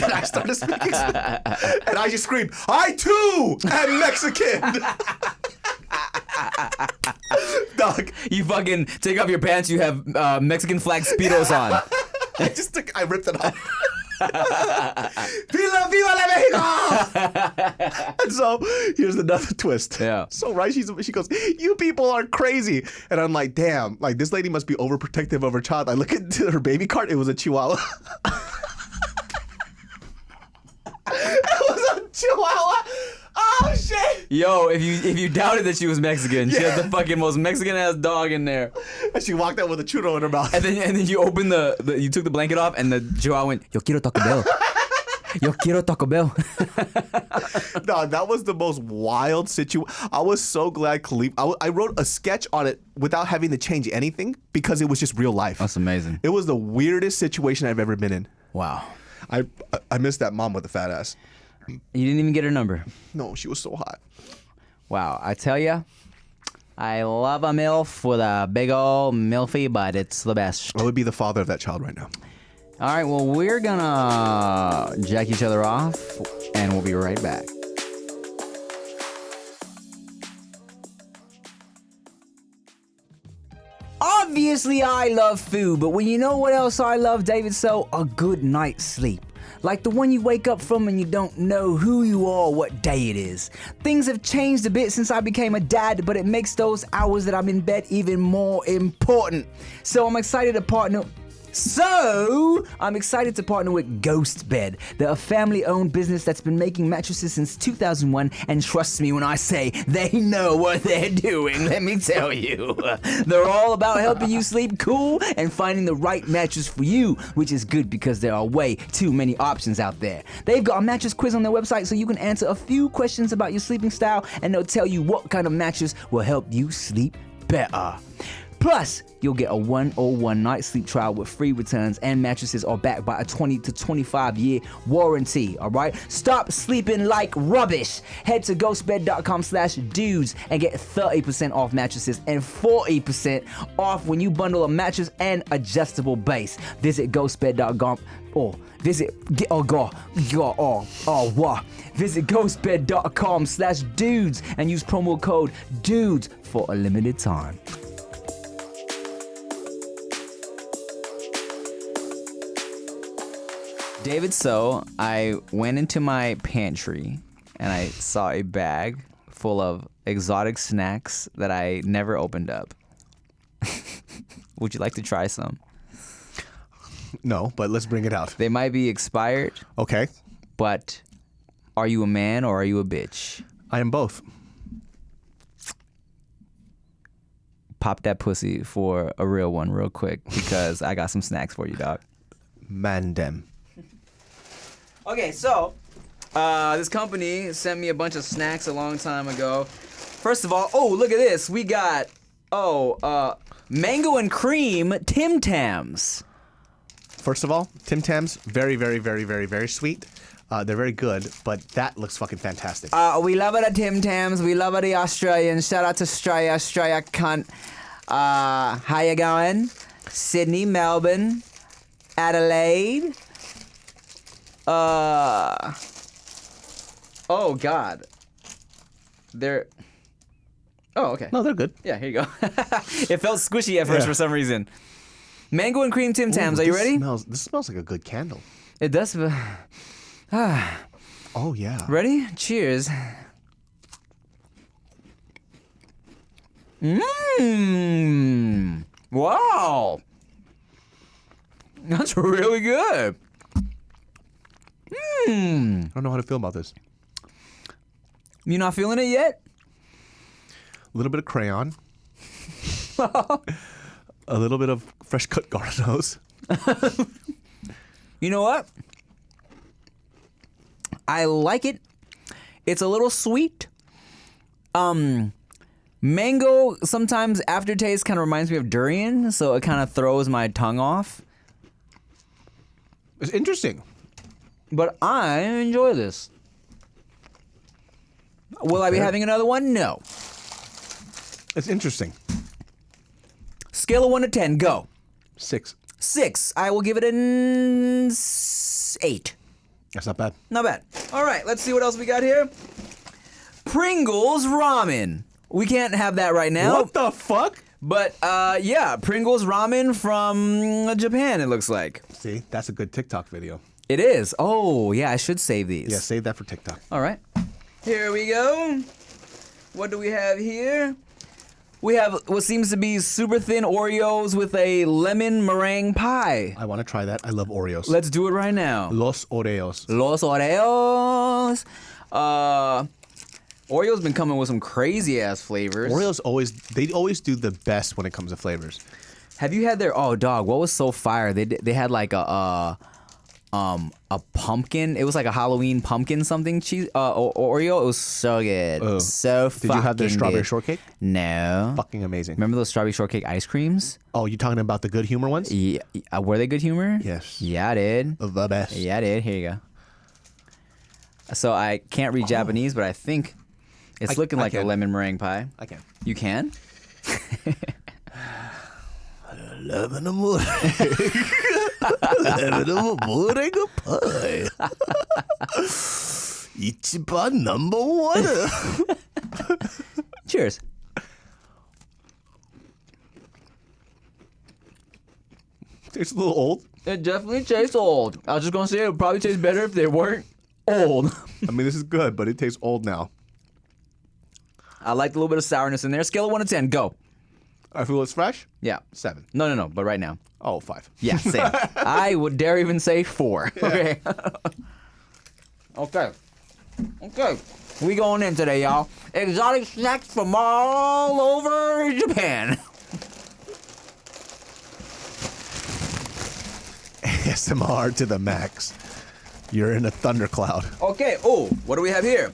And I started speaking. And I just screamed, I too am Mexican. Dog. You fucking take off your pants, you have Mexican flag Speedos on. I ripped it off. Viva la Mexico! And so here's another twist. Yeah. So right, she goes, you people are crazy. And I'm like, damn, like this lady must be overprotective of her child. I look into her baby cart, it was a Chihuahua. It was a Chihuahua. Oh shit! Yo, if you doubted that she was Mexican, she had the fucking most Mexican ass dog in there. And she walked out with a churro in her mouth. And then you opened you took the blanket off, and the Chihuahua went, "Yo quiero Taco Bell. Yo quiero Taco Bell." No, that was the most wild situation. I was so glad Khalif. I wrote a sketch on it without having to change anything because it was just real life. That's amazing. It was the weirdest situation I've ever been in. Wow. I missed that mom with the fat ass. You didn't even get her number. No, she was so hot. Wow, I tell ya, I love a MILF with a big old MILFy, but it's the best. I would be the father of that child right now. All right, well, we're gonna jack each other off, and we'll be right back. Obviously, I love food, but when you know what else I love, David, so a good night's sleep. Like the one you wake up from and you don't know who you are or what day it is. Things have changed a bit since I became a dad, but it makes those hours that I'm in bed even more important. So I'm excited to partner with GhostBed. They're a family-owned business that's been making mattresses since 2001, and trust me when I say they know what they're doing, let me tell you. They're all about helping you sleep cool and finding the right mattress for you, which is good because there are way too many options out there. They've got a mattress quiz on their website so you can answer a few questions about your sleeping style, and they'll tell you what kind of mattress will help you sleep better. Plus, you'll get a 101 night sleep trial with free returns, and mattresses are backed by a 20 to 25 year warranty, all right? Stop sleeping like rubbish. Head to ghostbed.com/dudes and get 30% off mattresses and 40% off when you bundle a mattress and adjustable base. Visit ghostbed.com or visit ghostbed.com/dudes and use promo code DUDES for a limited time. David, so I went into my pantry and I saw a bag full of exotic snacks that I never opened up. Would you like to try some? No, but let's bring it out. They might be expired, Okay. but are you a man or are you a bitch? I am both. Pop that pussy for a real one real quick because I got some snacks for you, dog. Man dem. Okay, so this company sent me a bunch of snacks a long time ago. First of all, oh, look at this. We got, mango and cream Tim Tams. First of all, Tim Tams, very, very, very, very, very sweet. They're very good, but that looks fucking fantastic. We love it at Tim Tams. We love it the Australians. Shout out to Australia cunt. How you going? Sydney, Melbourne, Adelaide. Oh God. They're. Oh, okay. No, they're good. Yeah, here you go. It felt squishy at first for some reason. Mango and cream Tim Tams. Are you ready? This smells like a good candle. It does. Oh yeah. Ready? Cheers. Mmm. Wow. That's really good. Mmm. I don't know how to feel about this. You not feeling it yet? A little bit of crayon. A little bit of fresh cut garden hose. You know what? I like it. It's a little sweet. Mango sometimes aftertaste kind of reminds me of durian, so it kind of throws my tongue off. It's interesting. But I enjoy this. Will I be having another one? No. It's interesting. Scale of 1 to 10, go. 6. 6. I will give it an 8. That's not bad. Not bad. All right, let's see what else we got here. Pringles ramen. We can't have that right now. What the fuck? But yeah, Pringles ramen from Japan, it looks like. See, that's a good TikTok video. It is. Oh, yeah, I should save these. Yeah, save that for TikTok. All right. Here we go. What do we have here? We have what seems to be super thin Oreos with a lemon meringue pie. I want to try that. I love Oreos. Let's do it right now. Los Oreos. Los Oreos. Oreo's been coming with some crazy ass flavors. Oreos always do the best when it comes to flavors. Have you had their dog? What was so fire? They had like a pumpkin. It was like a Halloween pumpkin something cheese Oreo. It was so good. So fucking Did you have their strawberry good. shortcake? No. Fucking amazing. Remember those strawberry shortcake ice creams? Oh, you talking about the good humor ones? Yeah. Were they good humor? Yes. Yeah, I did. The best. Yeah, I did. Here you go. So I can't read Japanese, but I think it's looking like a can. lemon meringue pie. I can. You can? Lemon meringue. Lemon meringue pie. Ichiban number one. Cheers. Tastes a little old. It definitely tastes old. I was just gonna say it would probably taste better if they weren't old. I mean, this is good, but it tastes old now. I like a little bit of sourness in there. Scale of 1 to 10, go. I feel it's fresh. Yeah. 7. No, but right now. Oh, 5. Yeah, same. I would dare even say 4. Okay. Okay. We going in today, y'all. Exotic snacks from all over Japan. ASMR to the max. You're in a thundercloud. Okay. Oh, what do we have here?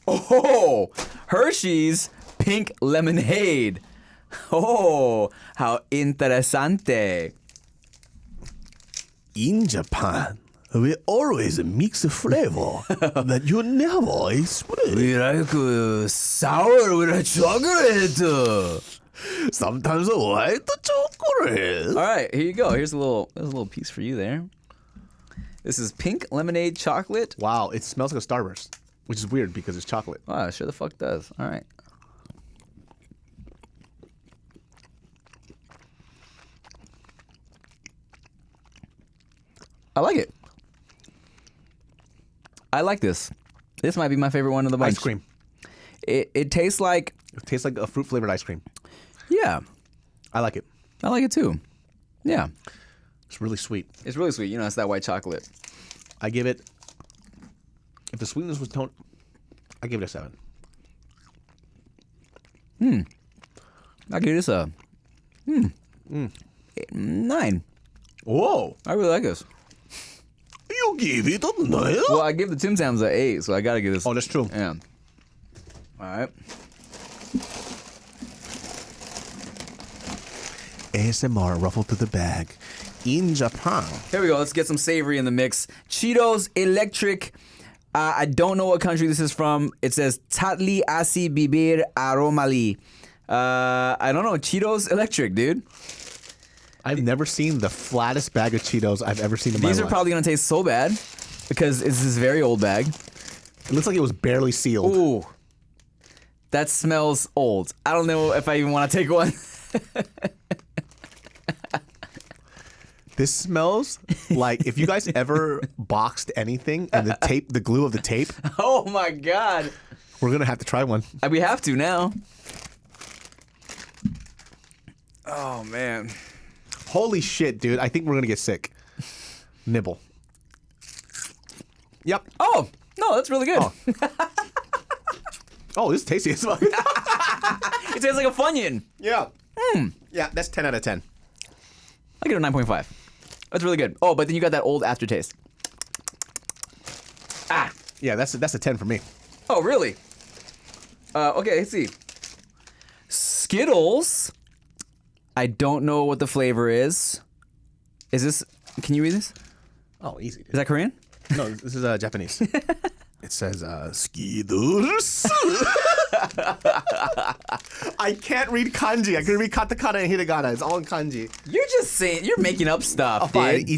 Oh, Hershey's pink lemonade. Oh, how interesante. In Japan, we always mix flavor that you never experience. We like sour with chocolate. Sometimes white chocolate. All right, here you go. Here's a little piece for you there. This is pink lemonade chocolate. Wow, it smells like a Starburst, which is weird because it's chocolate. Wow, it sure the fuck does. All right. I like it. I like this. This might be my favorite one of the bunch. Ice cream. It tastes like, It tastes like a fruit flavored ice cream. yeah, I like it. I like it too. Yeah, It's really sweet. it's really sweet. You know, it's that white chocolate. I give it. If the sweetness was toned, I give it a 7. I give this a 9. Whoa! I really like this. You give it a 9? Well, I give the Tim Tams an 8, so I gotta give this. Oh, that's true. Yeah. All right. ASMR ruffle to the bag. In Japan. Here we go. Let's get some savory in the mix. Cheetos Electric. I don't know what country this is from. It says Tatli Asi Bibir Aromali. I don't know. Cheetos Electric, dude. I've never seen the flattest bag of Cheetos I've ever seen in my life. These are probably gonna taste so bad because it's this very old bag. It looks like it was barely sealed. Ooh, that smells old. I don't know if I even want to take one. This smells like if you guys ever boxed anything and the glue of the tape, Oh my god. we're gonna have to try one. We have to now. Oh man. Holy shit, dude! I think we're gonna get sick. Nibble. Yep. Oh no, that's really good. Oh, this is tasty as fuck. It tastes like a Funyun. Yeah. Yeah, that's 10 out of 10. I give it a 9.5. That's really good. Oh, but then you got that old aftertaste. Ah. Yeah, that's a 10 for me. Oh, really? Okay, let's see. Skittles. I don't know what the flavor is. Is this? Can you read this? Oh, easy. Is that Korean? No, this is Japanese. It says Skittles. I can't read kanji. I can read katakana and hiragana. It's all in kanji. You're just saying. You're making up stuff, dude.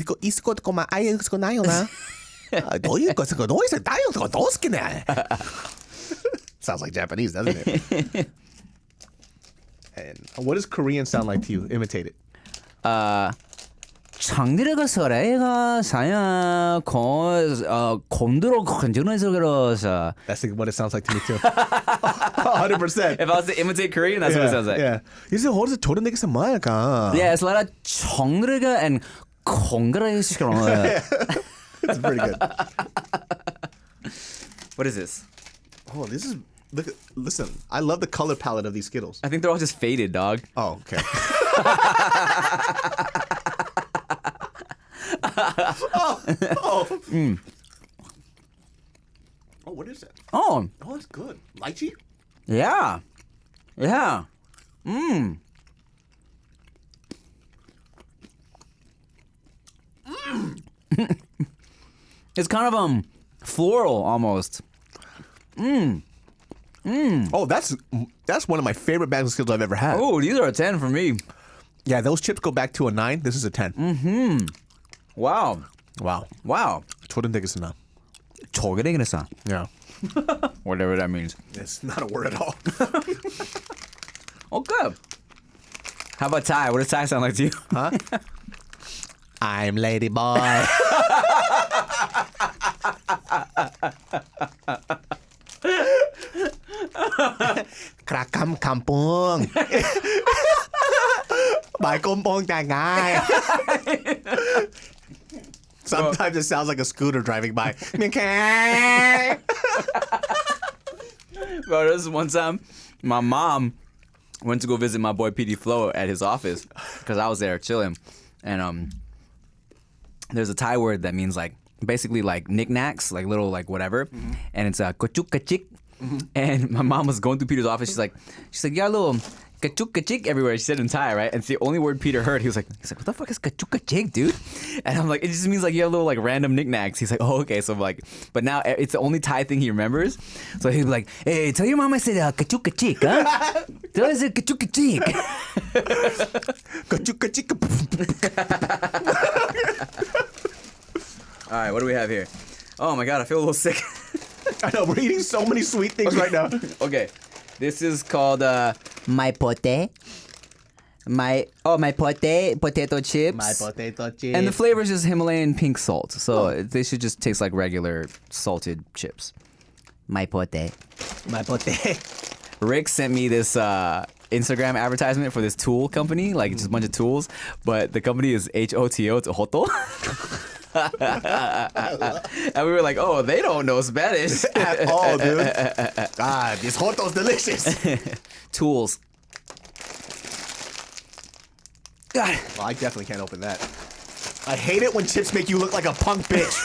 Sounds like Japanese, doesn't it? And what does Korean sound like to you? Imitate it. 장르가서래가 사야 곰들어 건조해서 That's what it sounds like to me too. 100%. If I was to imitate Korean, that's what it sounds like. Yeah. 이제 어디서 저런 얘기서 말까? Yeah, it's a lot of 정르가 and 건그라시그런. That's pretty good. What is this? Oh, this is listen. I love the color palette of these Skittles. I think they're all just faded, dog. Oh, okay. Oh, what is that? Oh, Oh, it's good. Lychee? yeah. Yeah. It's kind of floral almost. Oh, that's one of my favorite bags of Skittles I've ever had. Oh, these are a 10 for me. Yeah, those chips go back to a 9. This is a 10. Wow. Wow. Wow. 저런 되겠으나. 저게되겠어. Yeah. Whatever that means. It's not a word at all. Oh, good. How about Ty? What does Ty sound like to you? Huh? I'm Lady Boy. Krakam kampung. Bài kompong chàng ngai. Sometimes it sounds like a scooter driving by. Bro, this is one time my mom went to go visit my boy PD Flo at his office because I was there chilling. And there's a Thai word that means like basically like knickknacks, like little like whatever. And it's a kochuk kachik. And my mom was going through Peter's office. She's like, you got a little kachuk kachik everywhere. She said in Thai, right? And it's the only word Peter heard. He was like, what the fuck is kachuk kachik, dude? And I'm like, it just means like you have little like random knickknacks. He's like, oh, okay. So I'm like, but now it's the only Thai thing he remembers. So he'd be like, hey, tell your mom I said kachuk kachik, huh? Tell her I said kachuk kachik. Kachuk kachik. All right, what do we have here? Oh my God, I feel a little sick. I know, we're eating so many sweet things right now. Okay, this is called my pote. My potato chips. My potato chips. And the flavor is just Himalayan pink salt, so they should just taste like regular salted chips. My pote. My pote. Rick sent me this Instagram advertisement for this tool company, like just a bunch of tools, but the company is HOTO, it's Hoto. And we were like, oh, they don't know Spanish At all, dude. This Hoto's delicious. Tools. God. Well, I definitely can't open that. I hate it when chips make you look like a punk bitch.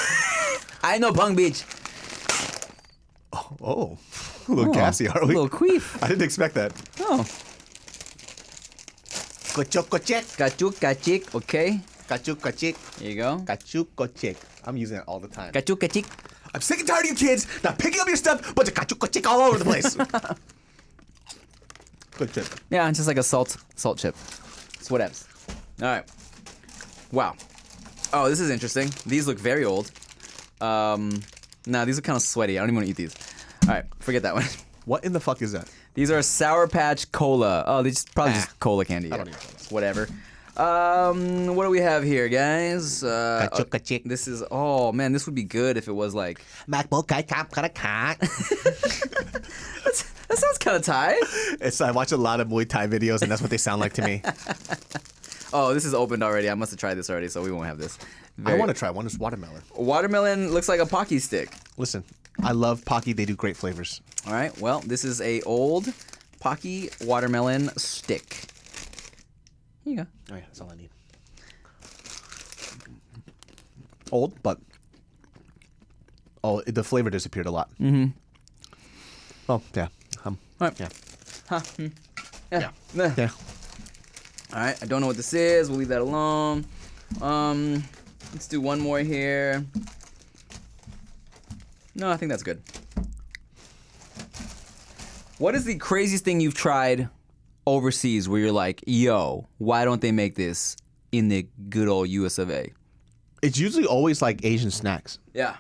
I know Punk Beach. Oh, a little gassy, are A we? little queef. I didn't expect that. Oh. Kachuk kachik. Kachuk kachik, okay. Kachuk kachik. There you go. Kachuk kachik. I'm using it all the time. Kachuk kachik. I'm sick and tired of you kids not picking up your stuff, but the kachuk kachik all over the place. Good chip. Yeah, it's just like a salt chip. It's whatevs. All right. Wow. Oh, this is interesting. These look very old. Nah, these are kind of sweaty. I don't even want to eat these. All right, forget that one. What in the fuck is that? These are Sour Patch Cola. Oh, these probably just cola candy. I don't even know this. Whatever. What do we have here, guys? Kachuk kachik. This is, oh man, this would be good if it was like, that sounds kind of Thai. I watch a lot of Muay Thai videos, and that's what they sound like to me. Oh, this is opened already. I must have tried this already, so we won't have this. I want to try one. It's watermelon. Watermelon looks like a Pocky stick. Listen, I love Pocky. They do great flavors. All right, well, this is a old Pocky watermelon stick. Here you go. Oh yeah, that's all I need. Old, but the flavor disappeared a lot. Mm-hmm. Oh yeah. All right. Yeah. Yeah. Yeah. All right, I don't know what this is. We'll leave that alone. Let's do one more here. No, I think that's good. What is the craziest thing you've tried overseas where you're like, yo, why don't they make this in the good old US of A? It's usually always like Asian snacks. Yeah.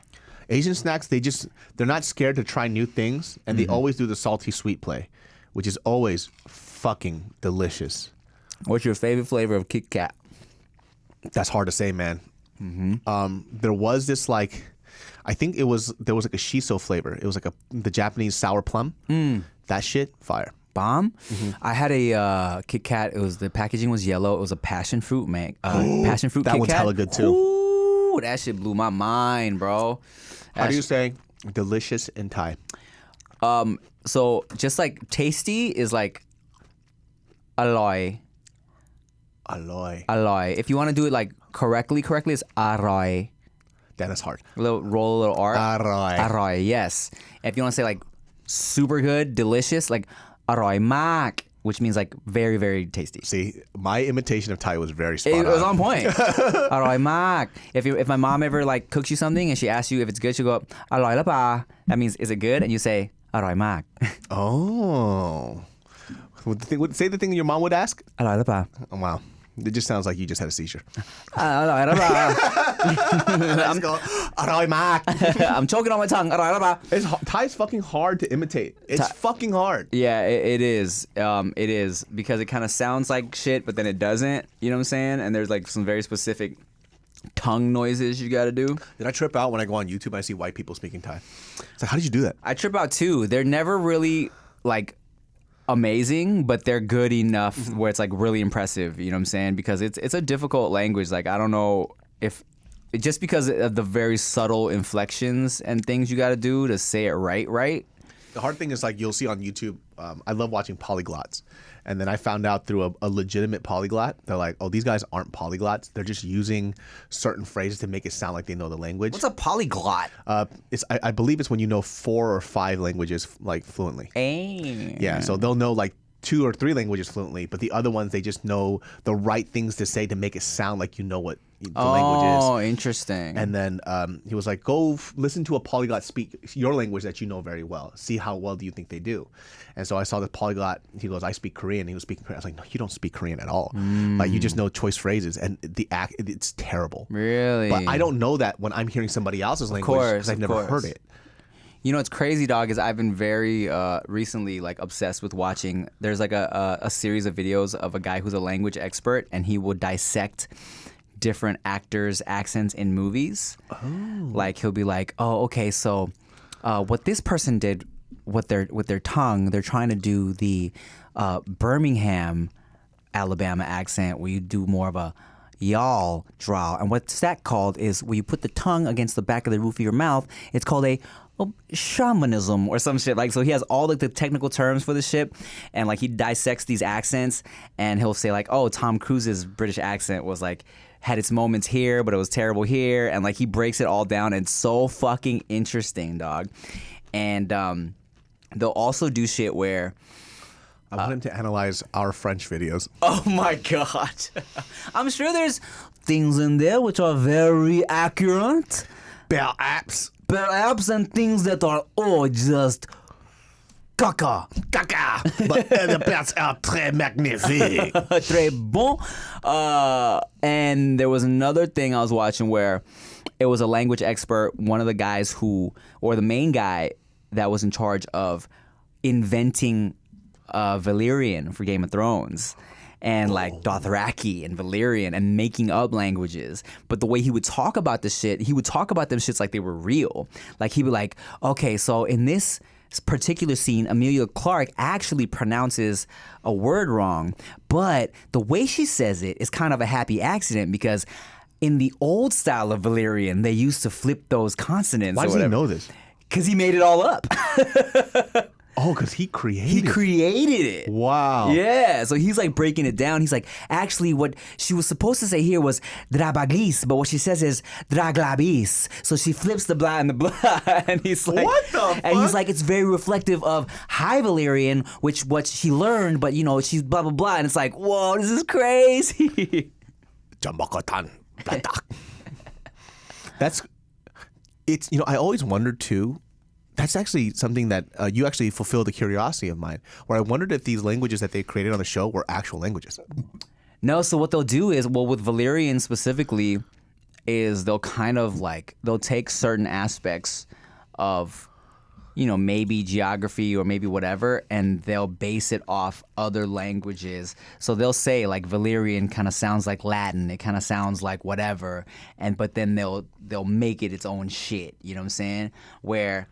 Asian snacks, they're not scared to try new things, and they always do the salty sweet play, which is always fucking delicious. What's your favorite flavor of Kit Kat? That's hard to say, man. There was this like, I think there was like a shiso flavor. It was like the Japanese sour plum. That shit, fire. Bomb. I had a Kit Kat. The packaging was yellow. It was a passion fruit passion fruit. That Kit one's Kat. hella good too. Ooh, that shit blew my mind, bro. How do you say delicious in Thai? So just like tasty is like alloy. Alloy. If you want to do it like correctly it's aroy. That is hard. Roll a little R. Aroy, yes. If you want to say like super good, delicious, like aroy mak, which means like very, very tasty. See, my imitation of Thai was very spot on. It was on point. Aroy mak. If my mom ever like cooks you something and she asks you if it's good, she'll go, aroy la pa. That means, is it good? And you say, aroy mak. Oh. Say the thing your mom would ask? Aroy la pa. Oh, wow. It just sounds like you just had a seizure. Aroy la pa. I'm choking on my tongue. Aroy la pa. Thai's fucking hard to imitate. It's fucking hard. Yeah, it is. It is because it kind of sounds like shit, but then it doesn't. You know what I'm saying? And there's like some very specific tongue noises you got to do. Did I trip out when I go on YouTube and I see white people speaking Thai? It's like, how did you do that? I trip out too. They're never really like amazing, but they're good enough where it's like really impressive. You know what I'm saying? Because it's a difficult language. Like I don't know if just because of the very subtle inflections and things you got to do to say it right. The hard thing is like you'll see on YouTube, I love watching polyglots. And then I found out through a legitimate polyglot, they're like, oh, these guys aren't polyglots. They're just using certain phrases to make it sound like they know the language. What's a polyglot? I believe it's when you know 4 or 5 languages like fluently. Yeah, so they'll know like 2 or 3 languages fluently, but the other ones, they just know the right things to say to make it sound like you know what the language is. Oh, interesting. And then he was like, go listen to a polyglot speak your language that you know very well. See how well do you think they do. And so I saw this polyglot. He goes, I speak Korean. He was speaking Korean. I was like, no, you don't speak Korean at all. Like you just know choice phrases. And it's terrible. Really? But I don't know that when I'm hearing somebody else's language because I've never heard it. You know what's crazy, dog, is I've been very recently like obsessed with watching. There's like a series of videos of a guy who's a language expert, and he will dissect different actors' accents in movies. Oh. Like he'll be like, oh, okay, so what this person did with their tongue, they're trying to do the Birmingham, Alabama accent, where you do more of a y'all drawl. And what's that called is where you put the tongue against the back of the roof of your mouth. It's called a shamanism or some shit. Like, so he has all like the technical terms for this shit, and like he dissects these accents, and he'll say like, oh, Tom Cruise's British accent was like had its moments here, but it was terrible here, and like he breaks it all down, and it's so fucking interesting, dog. And they'll also do shit where I want him to analyze our French videos. oh my god, I'm sure there's things in there which are very accurate. Perhaps and things that are just caca. But the parts are très magnifiques. Très bon. And there was another thing I was watching where it was a language expert, one of the guys or the main guy that was in charge of inventing Valyrian for Game of Thrones. And like Dothraki and Valyrian and making up languages. But the way he would talk about this shit, he would talk about them shits like they were real. Like he'd be like, okay, so in this particular scene, Emilia Clarke actually pronounces a word wrong, but the way she says it is kind of a happy accident because in the old style of Valyrian, they used to flip those consonants. Why does he know this? Because he made it all up. Oh, because he created it. Wow. Yeah. So he's like breaking it down. He's like, actually, what she was supposed to say here was drabaglis, but what she says is draglabis. So she flips the blah and the blah. And he's like, what the fuck? And he's like, it's very reflective of High Valyrian, which what she learned, but you know, she's blah, blah, blah. And it's like, whoa, this is crazy. It's, you know, I always wondered too. That's actually something that you actually fulfilled the curiosity of mine, where I wondered if these languages that they created on the show were actual languages. No, so what they'll do is, well, with Valyrian specifically, is they'll kind of like, they'll take certain aspects of, maybe geography or maybe whatever, and they'll base it off other languages. So they'll say like Valyrian kind of sounds like Latin, it kind of sounds like whatever, but then they'll make it its own shit. You know what I'm saying? Where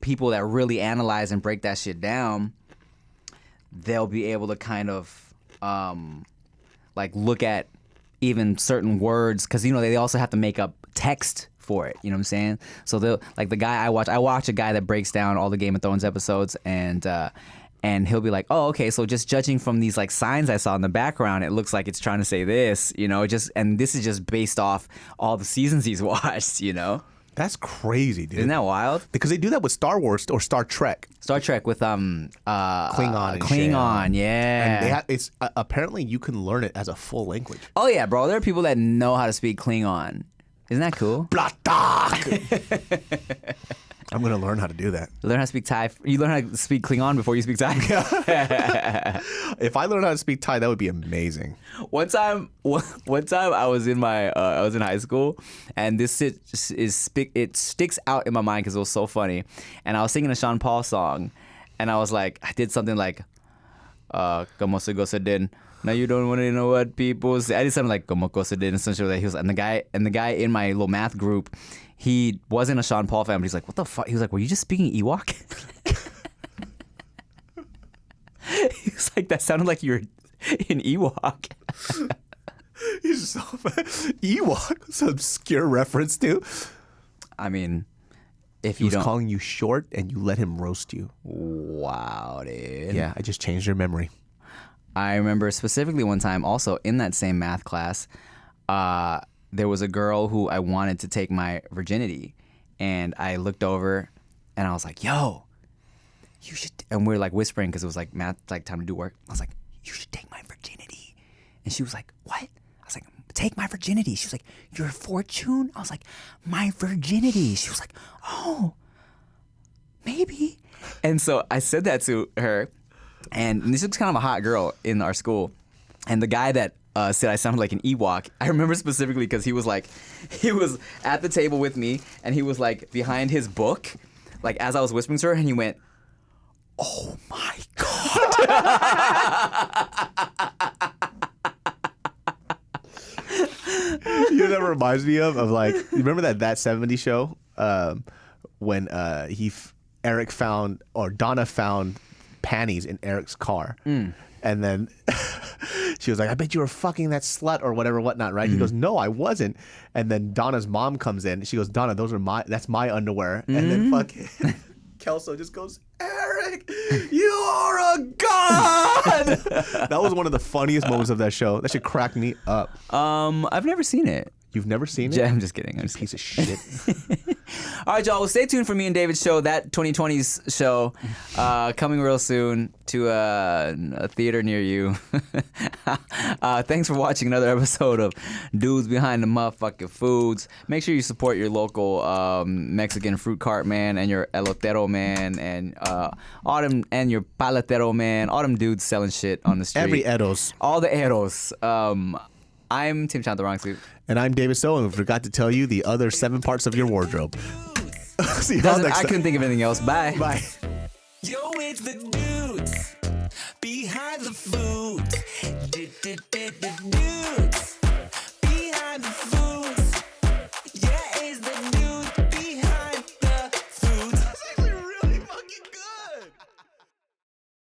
people that really analyze and break that shit down, they'll be able to kind of like look at even certain words, because they also have to make up text for it. You know what I'm saying? So they'll, like the guy I watch a guy that breaks down all the Game of Thrones episodes, and he'll be like, oh, okay, so just judging from these like signs I saw in the background, it looks like it's trying to say this, and this is just based off all the seasons he's watched. That's crazy, dude. Isn't that wild? Because they do that with Star Wars or Star Trek. Star Trek with Klingon and Klingon, shit. yeah. And it's apparently you can learn it as a full language. Oh yeah, bro. There are people that know how to speak Klingon. Isn't that cool? I'm gonna learn how to do that. Learn how to speak Thai. You learn how to speak Klingon before you speak Thai. If I learned how to speak Thai, that would be amazing. One time I was in high school, and this it sticks out in my mind because it was so funny. And I was singing a Sean Paul song, and I was like, I did something like, "Como se goza din." Now you don't want to know what people say. I did something like "Como goza din" and some shit like that. He was, and the guy in my little math group, he wasn't a Sean Paul fan, but he's like, what the fuck? He was like, were you just speaking Ewok? He was like, that sounded like you were in Ewok. He's so Ewok, some obscure reference to. I mean, if He you was don't, calling you short, and you let him roast you. wow, dude. Yeah, I just changed your memory. I remember specifically one time, also in that same math class, there was a girl who I wanted to take my virginity, and I looked over, and I was like, "Yo, you should." And we were like whispering because it was like math, like time to do work. I was like, "You should take my virginity," and she was like, "What?" I was like, "Take my virginity." She was like, "Your fortune?" I was like, "My virginity." She was like, "Oh, maybe." And so I said that to her, and this was kind of a hot girl in our school, and the guy that said I sounded like an Ewok, I remember specifically because he was at the table with me, and he was like behind his book, like as I was whispering to her, and he went, "Oh my God." You know what that reminds me of like, you remember that 70s show when Eric found, or Donna found panties in Eric's car, and then she was like, "I bet you were fucking that slut or whatnot, right?" He goes, "No, I wasn't." And then Donna's mom comes in. She goes, "Donna, that's my underwear." And then fucking Kelso just goes, "Eric, you are a god." That was one of the funniest moments of that show. That should crack me up. I've never seen it. You've never seen it? Yeah, I'm just kidding. Piece of shit. All right, y'all. Well, stay tuned for me and David's show, that 2020's show, coming real soon to a theater near you. Thanks for watching another episode of Dudes Behind the Motherfucking Foods. Make sure you support your local Mexican fruit cart man and your elotero man and and your paletero man. All them dudes selling shit on the street. Every Eros. All the Eros. I'm Tim Chantarangsu. And I'm David So, and we forgot to tell you the other 7 parts of your wardrobe. See y'all next I time. couldn't think of anything else. Bye. Bye. Yo, it's the dude.